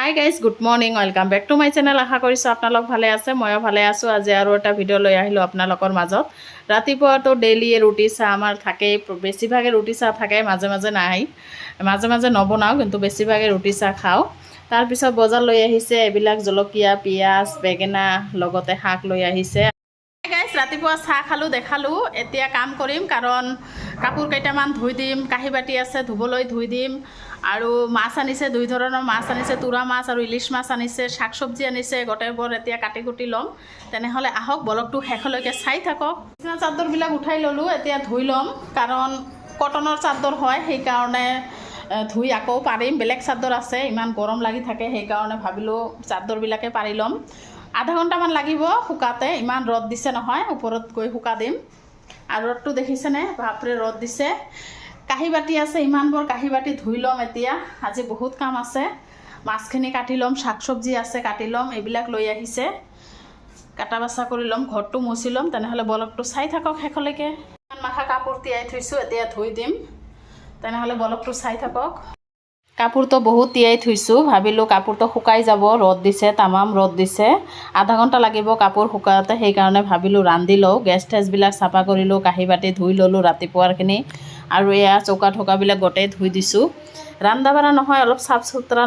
High guys good morning welcome back to my channel. আশা কৰিছোঁ আপোনালোক ভালে আছে, ময়ো ভালে আছোঁ। আজি আৰু এটা ভিডিঅ' লৈ আহিলোঁ আপোনালোকৰ মাজত। ৰাতিপুৱাতো ডেইলি ৰুটি চাহ আমাৰ থাকেই, বেছিভাগে ৰুটি চাহ থাকে, মাজে মাজে নাই, মাজে মাজে নবনাওঁ, কিন্তু বেছিভাগে ৰুটি চাহ খাওঁ। তাৰপিছত বজাৰ লৈ আহিছে এইবিলাক জলকীয়া, পিঁয়াজ, বেঙেনা, লগতে শাক লৈ আহিছে। গাইজ ৰাতিপুৱা চাহ খালোঁ, দেখালোঁ। এতিয়া কাম কৰিম, কাৰণ কাপোৰ কেইটামান ধুই দিম, কাঁহী বাতি আছে ধুবলৈ, ধুই দিম। আৰু মাছ আনিছে, দুই ধৰণৰ মাছ আনিছে, তুৰা মাছ আৰু ইলিছ মাছ আনিছে, শাক চব্জি আনিছে, গোটেইবোৰ এতিয়া কাটি কুটি ল'ম। তেনেহ'লে আহক ব্লগটো শেষলৈকে চাই থাকক। বিছনা চাদৰবিলাক উঠাই ল'লোঁ, এতিয়া ধুই ল'ম, কাৰণ কটনৰ চাদৰ হয়, সেইকাৰণে ধুই আকৌ পাৰিম। বেলেগ চাদৰ আছে, ইমান গৰম লাগি থাকে, সেইকাৰণে ভাবিলোঁ চাদৰবিলাকে পাৰি ল'ম। আধা ঘণ্টামান লাগিব শুকাতে, ইমান ৰ'দ দিছে নহয়, ওপৰত গৈ শুকা দিম। আৰু ৰ'দটো দেখিছেনে, বাপৰে ৰ'দ দিছে। কাঁহী বাতি আছে, ইমানবোৰ কাঁহী বাতি ধুই ল'ম এতিয়া, আজি বহুত কাম আছে। মাছখিনি কাটি ল'ম, শাক চব্জি আছে কাটি ল'ম, এইবিলাক লৈ আহিছে, কাটা বাচা কৰি ল'ম, ঘৰটো মুচি ল'ম। তেনেহ'লে ব্লগটো চাই থাকক শেষলৈকে। ইমান মাখা কাপোৰ তিয়াই থৈছোঁ, এতিয়া ধুই দিম, তেনেহ'লে ব্লগটো চাই থাকক। কাপোৰটো বহুত তিয়াই থৈছোঁ, ভাবিলোঁ কাপোৰটো শুকাই যাব, ৰ'দ দিছে, তামাম ৰ'দ দিছে, আধা ঘণ্টা লাগিব কাপোৰ শুকাওঁতে, সেইকাৰণে ভাবিলোঁ ৰান্ধি লওঁ। গেছ টেছবিলাক চাফা কৰিলোঁ, কাঁহী বাতি ধুই ল'লোঁ ৰাতিপুৱাৰখিনি, আৰু এয়া চৌকা ঠৌকাবিলাক গোটেই ধুই দিছোঁ। ৰন্ধা বঢ়া নহয়, অলপ চাফ চুতৰা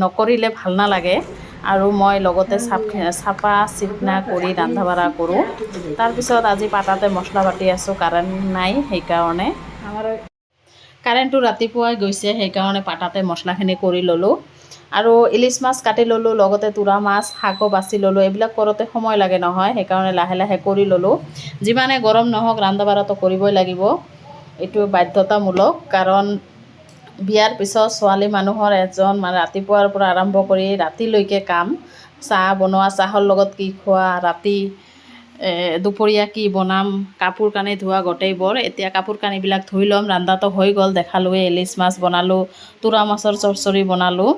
নকৰিলে ভাল নালাগে, আৰু মই লগতে চাফা চিকুণা কৰি ৰন্ধা বঢ়া কৰোঁ। তাৰপিছত আজি পাতাতে মছলা বাটি আছোঁ, কাৰেণ্ট নাই, সেইকাৰণে কাৰেণ্টটো ৰাতিপুৱাই গৈছে, সেইকাৰণে পাতাতে মছলাখিনি কৰি ল'লোঁ। আৰু ইলিছ মাছ কাটি ল'লোঁ, লগতে তুৰা মাছ, শাকো বাছি ল'লোঁ। এইবিলাক কৰোঁতে সময় লাগে নহয়, সেইকাৰণে লাহে লাহে কৰি ল'লোঁ। যিমানে গৰম নহওক ৰন্ধা বঢ়াটো কৰিবই লাগিব, এইটো বাধ্যতামূলক। কাৰণ বিয়াৰ পিছত ছোৱালী মানুহৰ এজন ৰাতিপুৱাৰ পৰা আৰম্ভ কৰি ৰাতিলৈকে কাম। চাহ বনোৱা, চাহৰ লগত কি খোৱা, ৰাতি দুপৰীয়া কি বনাম, কাপোৰ কানি ধোৱা, গোটেইবোৰ। এতিয়া কাপোৰ কানিবিলাক ধুই ল'ম। ৰন্ধাটো হৈ গ'ল, দেখালোৱে। ইলিছ মাছ বনালোঁ, তুৰা মাছৰ চৰচৰি বনালোঁ,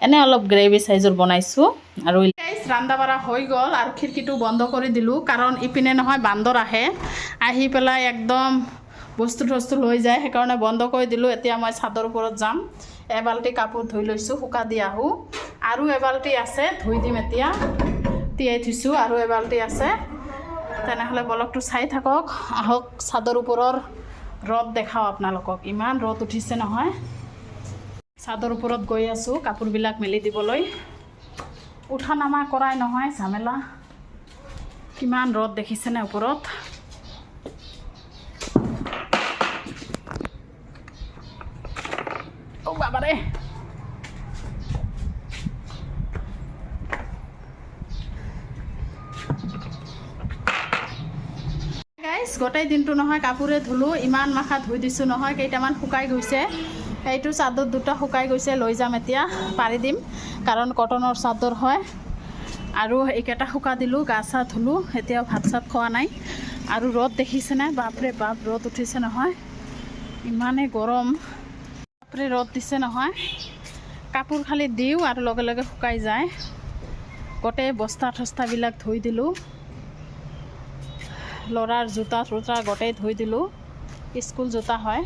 এনেই অলপ গ্ৰেভি চাইজৰ বনাইছোঁ। আৰু ৰন্ধা বঢ়া হৈ গ'ল, আৰু খিৰিকীটো বন্ধ কৰি দিলোঁ, কাৰণ ইপিনে নহয় বান্দৰ আহি পেলাই একদম বস্তু লৈ যায়, সেইকাৰণে বন্ধ কৰি দিলোঁ। এতিয়া মই চাদৰ ওপৰত যাম, এবাল্টি কাপোৰ ধুই লৈছোঁ, শুকা দি আহোঁ। আৰু এবাল্টি আছে, ধুই দিম এতিয়া, তিয়াই থৈছোঁ, আৰু এবাল্টি আছে। তেনেহ'লে ব্লগটো চাই থাকক, আহক চাদৰ ওপৰৰ ৰ'দ দেখাওঁ আপোনালোকক। ইমান ৰ'দ উঠিছে নহয়, চাদৰ ওপৰত গৈ আছোঁ কাপোৰবিলাক মেলি দিবলৈ। উঠা নামা কৰাই নহয় ঝামেলা, কিমান ৰ'দ দেখিছেনে ওপৰত। বাবাৰে, গাইজ গোটেই দিনটো নহয় কাপোৰে ধুলোঁ, ইমান মাখা ধুই দিছোঁ নহয়, কেইটামান শুকাই গৈছে। এইটো চাদৰ দুটা শুকাই গৈছে, লৈ যাম এতিয়া, পাৰি দিম, কাৰণ কটনৰ চাদৰ হয়। আৰু এইকেইটা শুকা দিলোঁ, গা চা ধুলোঁ, এতিয়াও ভাত চাত খোৱা নাই। আৰু ৰ'দ দেখিছেনে, বাপৰে বাপ ৰ'দ উঠিছে নহয়, ইমানেই গৰম, বাপৰে ৰ'দ দিছে নহয়। কাপোৰ খালি দিওঁ আৰু লগে লগে শুকাই যায়। গোটেই বস্তা থস্তাবিলাক ধুই দিলোঁ, ল'ৰাৰ জোতা চোতা গোটেই ধুই দিলোঁ, স্কুল জোতা হয়।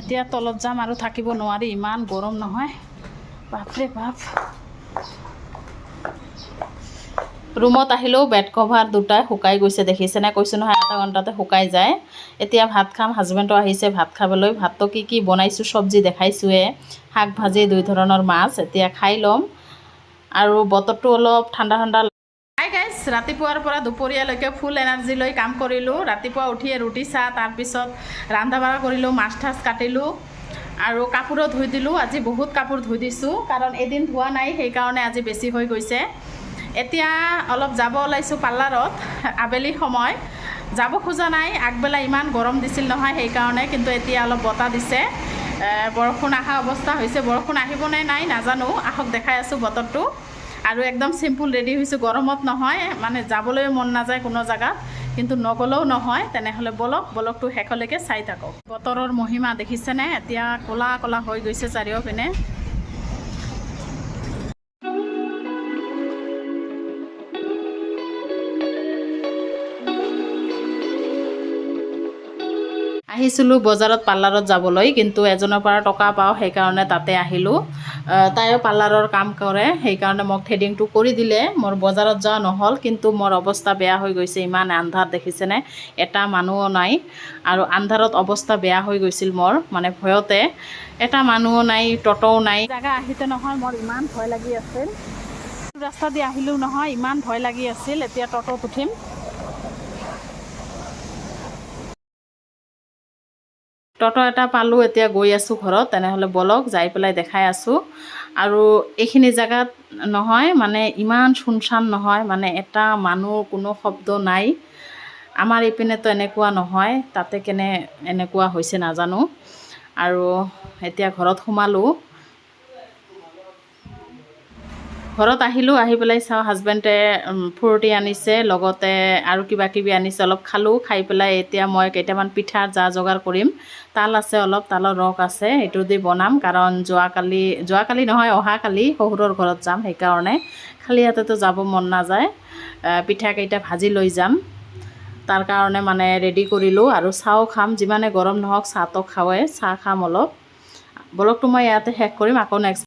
এতিয়া তলত যাম, আৰু থাকিব নোৱাৰি, ইমান গৰম নহয়, বাপৰে বাপ। ৰুমত আহিলেও বেড কভাৰ দুটাই শুকাই গৈছে, দেখিছেনে, কৈছোঁ নহয় আধা ঘণ্টাতে শুকাই যায়। এতিয়া ভাত খাম, হাজবেণ্ডো আহিছে ভাত খাবলৈ। ভাতটো কি বনাইছোঁ চব্জি দেখাইছোঁৱে, শাক ভাজি, দুই ধৰণৰ মাছ। এতিয়া খাই ল'ম, আৰু বতৰটো অলপ ঠাণ্ডা ঠাণ্ডা। হাই গাইজ, ৰাতিপুৱাৰ পৰা দুপৰীয়ালৈকে ফুল এনাৰ্জি লৈ কাম কৰিলোঁ। ৰাতিপুৱা উঠিয়ে ৰুটি চাহ, তাৰপিছত ৰন্ধা বঢ়া কৰিলোঁ, মাছ ঠাচ কাটিলোঁ, আৰু কাপোৰো ধুই দিলোঁ। আজি বহুত কাপোৰ ধুই দিছোঁ, কাৰণ এদিন ধোৱা নাই, সেইকাৰণে আজি বেছি হৈ গৈছে। এতিয়া অলপ যাব ওলাইছোঁ পাৰ্লাৰত, আবেলি সময় যাব খোজা নাই, আগবেলা ইমান গৰম দিছিল নহয়, সেইকাৰণে। কিন্তু এতিয়া অলপ বতাহ দিছে, বৰষুণ অহা অৱস্থা হৈছে, বৰষুণ আহিবনে নাই নাজানো, আহক দেখাই আছোঁ বতৰটো। আৰু একদম চিম্পুল ৰেডি হৈছোঁ, গৰমত নহয়, মানে যাবলৈ মন নাযায় কোনো জেগাত, কিন্তু নগ'লেও নহয়। তেনেহ'লে ব্লগটো শেষলৈকে চাই থাকক। বতৰৰ মহিমা দেখিছেনে, এতিয়া ক'লা ক'লা হৈ গৈছে চাৰিওপিনে। আহি আহিছিলোঁ বজাৰত পাৰ্লাৰত যাবলৈ, কিন্তু এজনৰ পৰা টকা পাওঁ সেইকাৰণে তাতে আহিলোঁ। তাইও পাৰ্লাৰৰ কাম কৰে, সেইকাৰণে মোক থ্ৰেডিংটো কৰি দিলে। মোৰ বজাৰত যোৱা নহ'ল, কিন্তু মোৰ অৱস্থা বেয়া হৈ গৈছে। ইমান আন্ধাৰ দেখিছেনে, এটা মানুহো নাই আৰু আন্ধাৰত অৱস্থা বেয়া হৈ গৈছিল মোৰ, মানে ভয়তে। এটা মানুহো নাই, ট'টোও নাই। জাগা আহিতে নহয় মোৰ ইমান ভয় লাগি আছিল। ৰাস্তা দি আহিলোঁ নহয়, ইমান ভয় লাগি আছিল। এতিয়া ট'টোত উঠিম। ট'টো এটা পালোঁ, এতিয়া গৈ আছোঁ ঘৰত। তেনেহ'লে বলক যাই পেলাই দেখাই আছোঁ। আৰু এইখিনি জেগাত নহয়, মানে ইমান শুনশান নহয়, মানে এটা মানুহ কোনো শব্দ নাই। আমাৰ এইপিনেতো এনেকুৱা নহয়, তাতে কেনে এনেকুৱা হৈছে নাজানো। আৰু এতিয়া ঘৰত সোমালোঁ। ঘৰত আহিলোঁ, আহি পেলাই চাওঁ হাজবেণ্ডে ফ্ৰুটি আনিছে, লগতে আৰু কিবা কিবি আনিছে। অলপ খালোঁ, খাই পেলাই এতিয়া মই কেইটামান পিঠাৰ যা যোগাৰ কৰিম। তাল আছে অলপ, তালৰ ৰস আছে, সেইটো দি বনাম। কাৰণ যোৱাকালি নহয়, অহাকালি শহুৰৰ ঘৰত যাম, সেইকাৰণে খালী হাতেতো যাব মন নাযায়। পিঠাকেইটা ভাজি লৈ যাম, তাৰ কাৰণে মানে ৰেডি কৰিলোঁ। আৰু চাহও খাম, যিমানে গৰম নহওক চাহটো খাওঁৱে, চাহ খাম অলপ। ব্লগটো মই ইয়াতে শেষ কৰিম, আকৌ নেক্সট